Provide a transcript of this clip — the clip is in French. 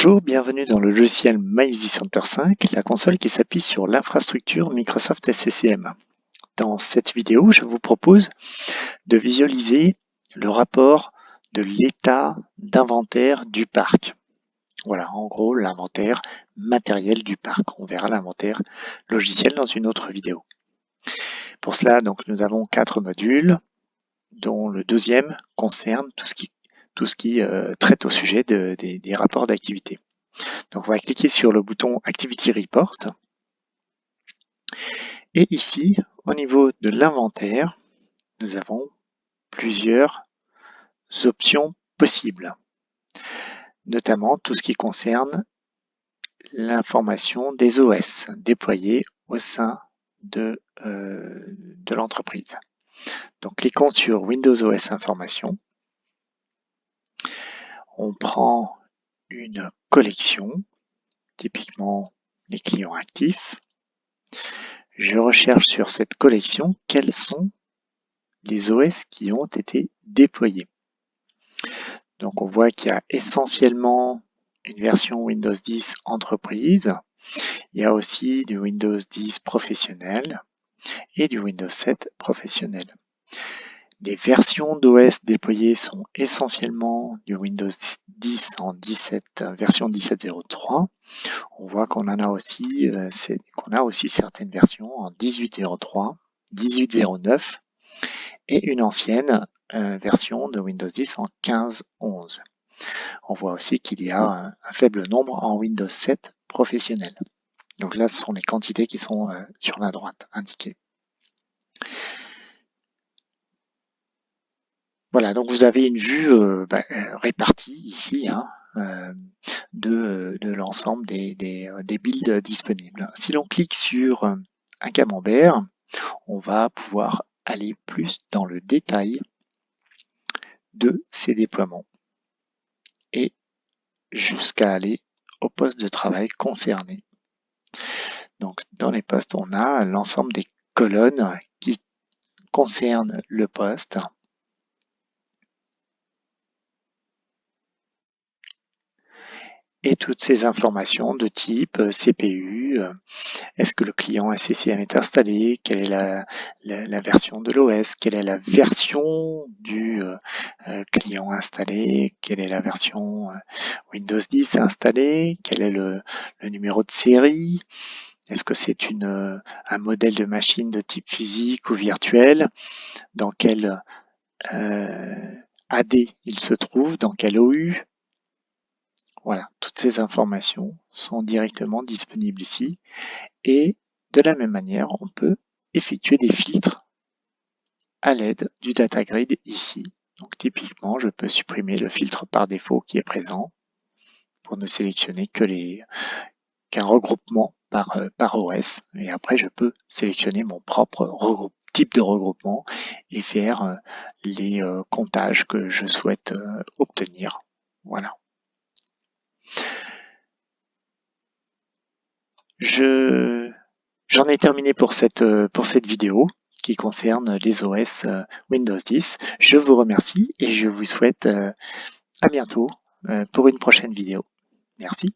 Bonjour, bienvenue dans le logiciel MyEasyCenter 5, la console qui s'appuie sur l'infrastructure Microsoft SCCM. Dans cette vidéo, je vous propose de visualiser le rapport de l'état d'inventaire du parc. Voilà, en gros, l'inventaire matériel du parc. On verra l'inventaire logiciel dans une autre vidéo. Pour cela, donc, nous avons 4 modules, dont le deuxième concerne tout ce qui traite au sujet des rapports d'activité. Donc on va cliquer sur le bouton Activity Report. Et ici, au niveau de l'inventaire, nous avons plusieurs options possibles, notamment tout ce qui concerne l'information des OS déployés au sein de l'entreprise. Donc cliquons sur Windows OS Information. On prend une collection, typiquement les clients actifs. Je recherche sur cette collection quels sont les OS qui ont été déployés. Donc on voit qu'il y a essentiellement une version Windows 10 Entreprise. Il y a aussi du Windows 10 Professionnel et du Windows 7 Professionnel. Les versions d'OS déployées sont essentiellement du Windows 10 en version 17.03. On voit qu'on a aussi certaines versions en 18.03, 18.09 et une ancienne version de Windows 10 en 15.11. On voit aussi qu'il y a un faible nombre en Windows 7 professionnel. Donc là, ce sont les quantités qui sont sur la droite indiquées. Voilà, donc vous avez une vue répartie ici de l'ensemble des builds disponibles. Si l'on clique sur un camembert, on va pouvoir aller plus dans le détail de ces déploiements et jusqu'à aller au poste de travail concerné. Donc dans les postes, on a l'ensemble des colonnes qui concernent le poste. Et toutes ces informations de type CPU, est-ce que le client SCCM est installé, quelle est la version de l'OS, quelle est la version du client installé, quelle est la version Windows 10 installée, quel est le numéro de série, est-ce que c'est un modèle de machine de type physique ou virtuel, dans quel AD il se trouve, dans quel OU. Voilà, toutes ces informations sont directement disponibles ici et de la même manière, on peut effectuer des filtres à l'aide du data grid ici. Donc typiquement, je peux supprimer le filtre par défaut qui est présent pour ne sélectionner qu'un regroupement par OS. Et après, je peux sélectionner mon propre type de regroupement et faire les comptages que je souhaite obtenir. Voilà. J'en ai terminé pour cette vidéo qui concerne les OS Windows 10. Je vous remercie et je vous souhaite à bientôt pour une prochaine vidéo. Merci.